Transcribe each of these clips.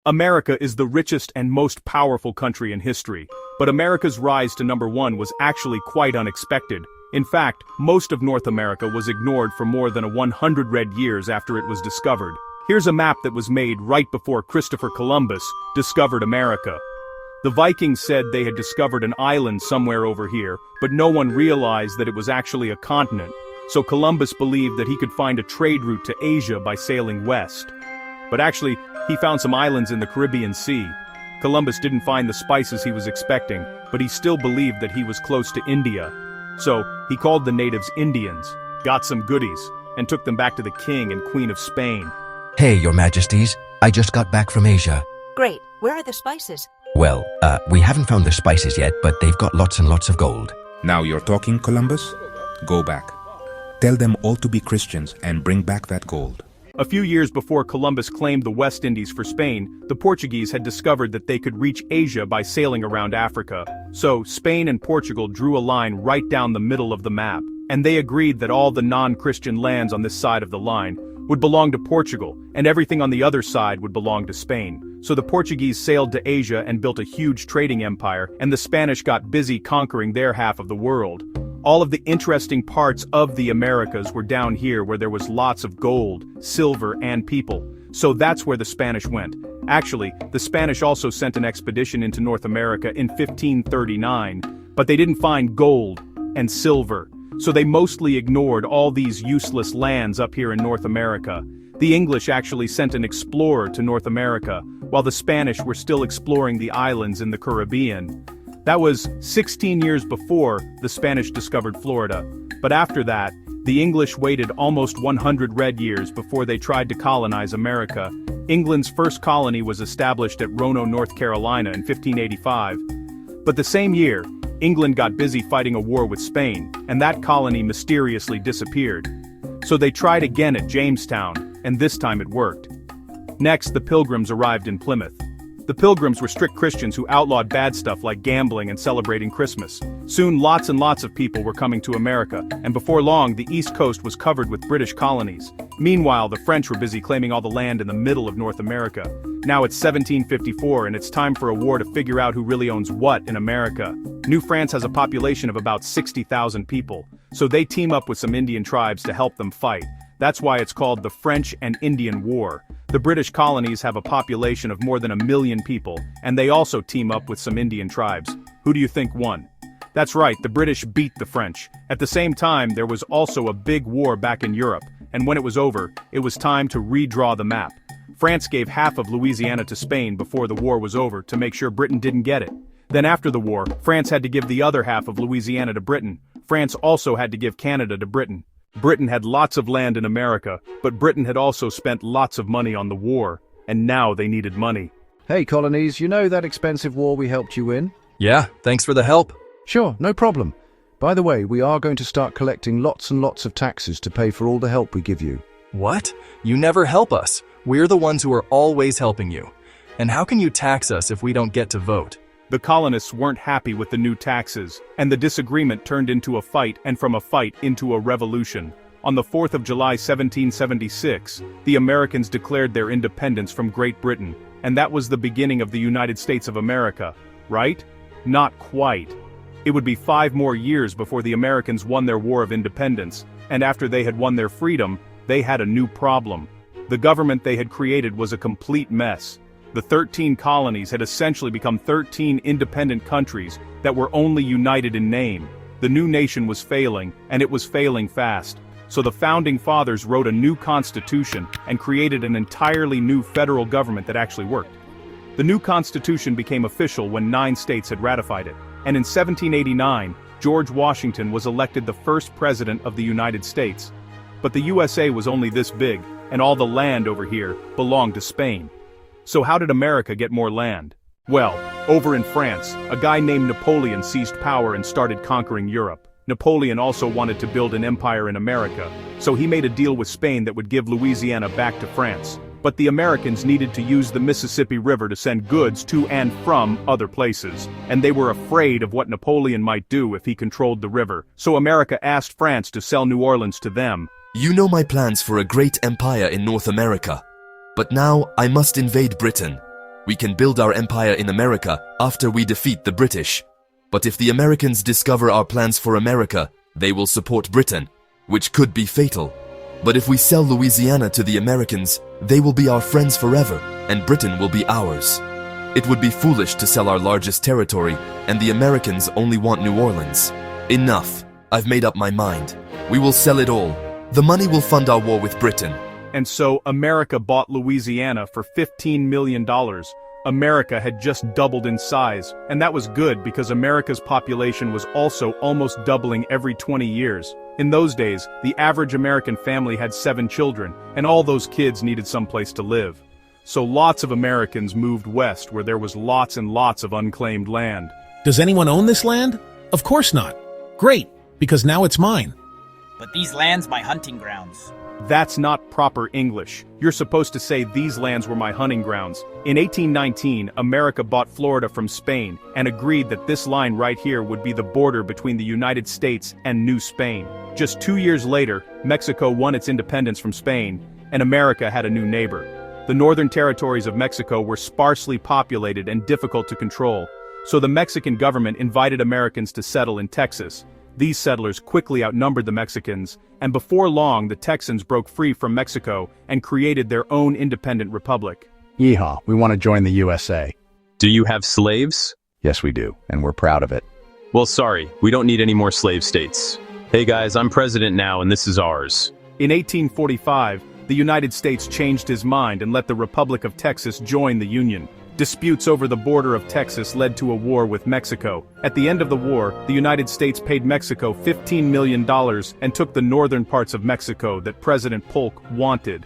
America is the richest and most powerful country in history, but America's rise to number one was actually quite unexpected. In fact, most of North America was ignored for more than 100 red years after it was discovered. Here's a map that was made right before Christopher Columbus discovered America. The Vikings said they had discovered an island somewhere over here, but no one realized that it was actually a continent, so Columbus believed that he could find a trade route to Asia by sailing west. But actually, he found some islands in the Caribbean Sea. Columbus didn't find the spices he was expecting, but he still believed that he was close to India. So, he called the natives Indians, got some goodies, and took them back to the King and Queen of Spain. Hey, Your Majesties, I just got back from Asia. Great. Where are the spices? Well, we haven't found the spices yet, but they've got lots and lots of gold. Now you're talking, Columbus? Go back. Tell them all to be Christians and bring back that gold. A few years before Columbus claimed the West Indies for Spain, the Portuguese had discovered that they could reach Asia by sailing around Africa. So, Spain and Portugal drew a line right down the middle of the map, and they agreed that all the non-Christian lands on this side of the line would belong to Portugal, and everything on the other side would belong to Spain. So the Portuguese sailed to Asia and built a huge trading empire, and the Spanish got busy conquering their half of the world. All of the interesting parts of the Americas were down here where there was lots of gold, silver, and people. So that's where the Spanish went. Actually, the Spanish also sent an expedition into North America in 1539, but they didn't find gold and silver. So they mostly ignored all these useless lands up here in North America. The English actually sent an explorer to North America, while the Spanish were still exploring the islands in the Caribbean. That was 16 years before the Spanish discovered Florida. But after that, the English waited almost 100 red years before they tried to colonize America. England's first colony was established at Roanoke, North Carolina in 1585. But the same year, England got busy fighting a war with Spain, and that colony mysteriously disappeared. So they tried again at Jamestown, and this time it worked. Next, the Pilgrims arrived in Plymouth. The Pilgrims were strict Christians who outlawed bad stuff like gambling and celebrating Christmas. Soon lots and lots of people were coming to America, and before long the East Coast was covered with British colonies. Meanwhile, the French were busy claiming all the land in the middle of North America. Now it's 1754 and it's time for a war to figure out who really owns what in America. New France has a population of about 60,000 people, so they team up with some Indian tribes to help them fight. That's why it's called the French and Indian War. The British colonies have a population of more than 1 million people, and they also team up with some Indian tribes. Who do you think won? That's right, the British beat the French. At the same time, there was also a big war back in Europe, and when it was over, it was time to redraw the map. France gave half of Louisiana to Spain before the war was over to make sure Britain didn't get it. Then after the war, France had to give the other half of Louisiana to Britain. France also had to give Canada to Britain. Britain had lots of land in America, but Britain had also spent lots of money on the war, and now they needed money. Hey colonies, you know that expensive war we helped you win? Yeah, thanks for the help. Sure, no problem. By the way, we are going to start collecting lots and lots of taxes to pay for all the help we give you. What? You never help us. We're the ones who are always helping you. And how can you tax us if we don't get to vote? The colonists weren't happy with the new taxes, and the disagreement turned into a fight, and from a fight into a revolution. On the 4th of July 1776, the Americans declared their independence from Great Britain, and that was the beginning of the United States of America, right? Not quite. It would be 5 more years before the Americans won their War of Independence, and after they had won their freedom, they had a new problem. The government they had created was a complete mess. The 13 colonies had essentially become 13 independent countries that were only united in name. The new nation was failing, and it was failing fast. So the Founding Fathers wrote a new constitution and created an entirely new federal government that actually worked. The new constitution became official when 9 states had ratified it, and in 1789, George Washington was elected the first president of the United States. But the USA was only this big, and all the land over here belonged to Spain. So how did America get more land? Well, over in France, a guy named Napoleon seized power and started conquering Europe. Napoleon also wanted to build an empire in America, so he made a deal with Spain that would give Louisiana back to France. But the Americans needed to use the Mississippi River to send goods to and from other places, and they were afraid of what Napoleon might do if he controlled the river, so America asked France to sell New Orleans to them. You know my plans for a great empire in North America. But now I must invade Britain. We can build our empire in America after we defeat the British. But if the Americans discover our plans for America, they will support Britain, which could be fatal. But if we sell Louisiana to the Americans, they will be our friends forever, and Britain will be ours. It would be foolish to sell our largest territory, and the Americans only want New Orleans. Enough. I've made up my mind. We will sell it all. The money will fund our war with Britain. And so America bought Louisiana for $15 million. America had just doubled in size, and that was good because America's population was also almost doubling every 20 years. In those days, the average American family had 7 children, and all those kids needed someplace to live. So lots of Americans moved west where there was lots and lots of unclaimed land. Does anyone own this land? Of course not. Great, because now it's mine. But these lands my hunting grounds. That's not proper English. You're supposed to say these lands were my hunting grounds. In 1819, America bought Florida from Spain and agreed that this line right here would be the border between the United States and New Spain. Just 2 years later, Mexico won its independence from Spain, and America had a new neighbor. The northern territories of Mexico were sparsely populated and difficult to control, so the Mexican government invited Americans to settle in Texas. These settlers quickly outnumbered the Mexicans, and before long the Texans broke free from Mexico and created their own independent republic. Yeehaw, we want to join the USA. Do you have slaves? Yes, we do, and we're proud of it. Well, sorry, we don't need any more slave states. Hey guys, I'm president now and this is ours. In 1845, the United States changed his mind and let the Republic of Texas join the Union. Disputes over the border of Texas led to a war with Mexico. At the end of the war, the United States paid Mexico $15 million and took the northern parts of Mexico that President Polk wanted.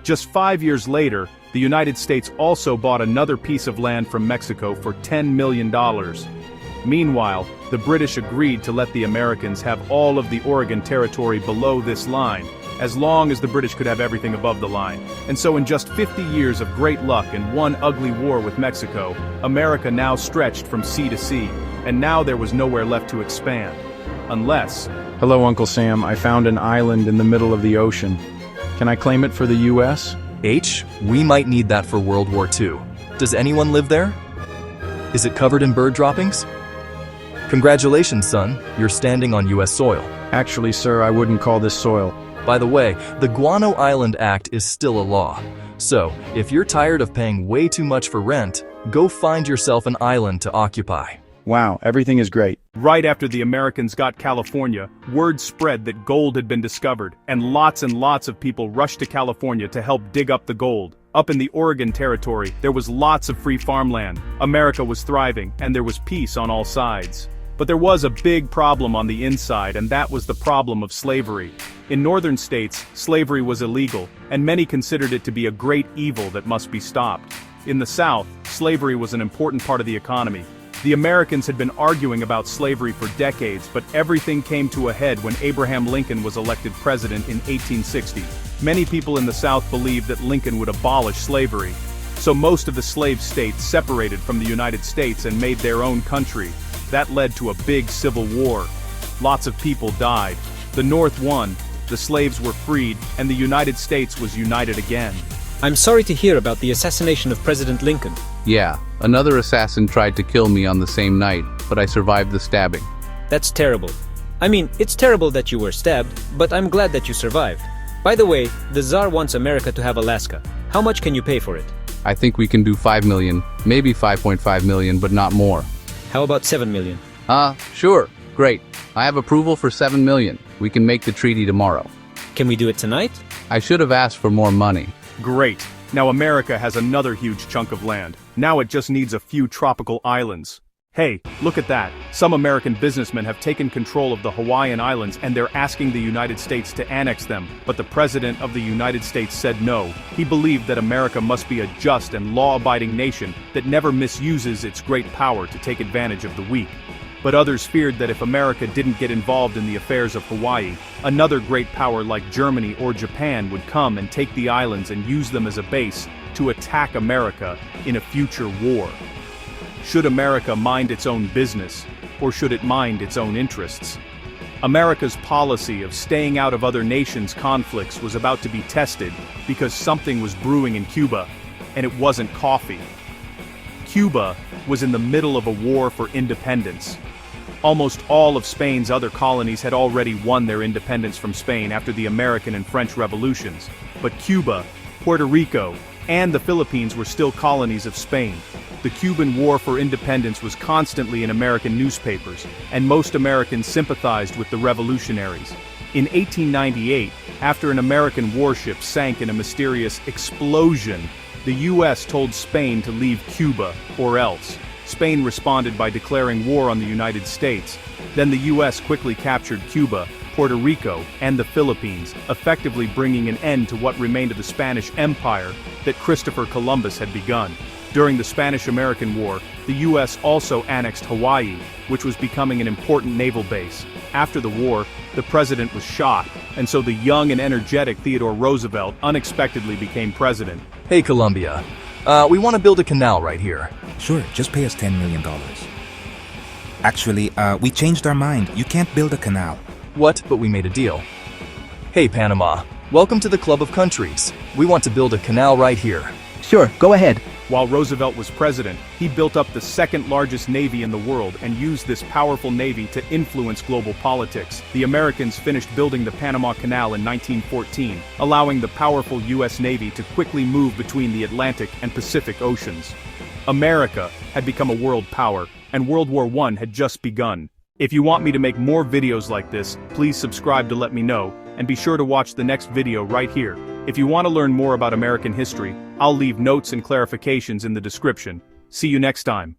Just 5 years later, the United States also bought another piece of land from Mexico for $10 million. Meanwhile, the British agreed to let the Americans have all of the Oregon Territory below this line, as long as the British could have everything above the line. And so in just 50 years of great luck and one ugly war with Mexico, America now stretched from sea to sea, and now there was nowhere left to expand. Unless... Hello, Uncle Sam. I found an island in the middle of the ocean. Can I claim it for the US? We might need that for World War II. Does anyone live there? Is it covered in bird droppings? Congratulations, son. You're standing on US soil. Actually, sir, I wouldn't call this soil. By the way, the Guano Island Act is still a law. So, if you're tired of paying way too much for rent, go find yourself an island to occupy. Wow, everything is great. Right after the Americans got California, word spread that gold had been discovered, and lots of people rushed to California to help dig up the gold. Up in the Oregon Territory, there was lots of free farmland. America was thriving, and there was peace on all sides. But there was a big problem on the inside, and that was the problem of slavery. In northern states, slavery was illegal, and many considered it to be a great evil that must be stopped. In the South, slavery was an important part of the economy. The Americans had been arguing about slavery for decades, but everything came to a head when Abraham Lincoln was elected president in 1860. Many people in the South believed that Lincoln would abolish slavery. So most of the slave states separated from the United States and made their own country. That led to a big civil war. Lots of people died. The North won, the slaves were freed, and the United States was united again. I'm sorry to hear about the assassination of President Lincoln. Yeah, another assassin tried to kill me on the same night, but I survived the stabbing. That's terrible. I mean, it's terrible that you were stabbed, but I'm glad that you survived. By the way, the Tsar wants America to have Alaska. How much can you pay for it? I think we can do 5 million, maybe 5.5 million, but not more. How about 7 million? Sure. Great. I have approval for 7 million. We can make the treaty tomorrow. Can we do it tonight? I should have asked for more money. Great. Now America has another huge chunk of land. Now it just needs a few tropical islands. Hey, look at that. Some American businessmen have taken control of the Hawaiian Islands and they're asking the United States to annex them, but the President of the United States said no. He believed that America must be a just and law-abiding nation that never misuses its great power to take advantage of the weak. But others feared that if America didn't get involved in the affairs of Hawaii, another great power like Germany or Japan would come and take the islands and use them as a base to attack America in a future war. Should America mind its own business, or should it mind its own interests? America's policy of staying out of other nations' conflicts was about to be tested because something was brewing in Cuba, and it wasn't coffee. Cuba was in the middle of a war for independence. Almost all of Spain's other colonies had already won their independence from Spain after the American and French revolutions, but Cuba, Puerto Rico, and the Philippines were still colonies of Spain. The Cuban War for Independence was constantly in American newspapers, and most Americans sympathized with the revolutionaries. In 1898, after an American warship sank in a mysterious explosion, the U.S. told Spain to leave Cuba, or else. Spain responded by declaring war on the United States. Then the U.S. quickly captured Cuba, Puerto Rico, and the Philippines, effectively bringing an end to what remained of the Spanish Empire that Christopher Columbus had begun. During the Spanish-American War, the U.S. also annexed Hawaii, which was becoming an important naval base. After the war, the president was shot, and so the young and energetic Theodore Roosevelt unexpectedly became president. Hey, Colombia. We want to build a canal right here. Sure, just pay us $10 million. Actually, we changed our mind. You can't build a canal. What? But we made a deal. Hey, Panama. Welcome to the Club of Countries. We want to build a canal right here. Sure, go ahead. While Roosevelt was president, he built up the second-largest navy in the world and used this powerful navy to influence global politics. The Americans finished building the Panama Canal in 1914, allowing the powerful U.S. Navy to quickly move between the Atlantic and Pacific Oceans. America had become a world power, and World War I had just begun. If you want me to make more videos like this, please subscribe to let me know, and be sure to watch the next video right here. If you want to learn more about American history, I'll leave notes and clarifications in the description. See you next time.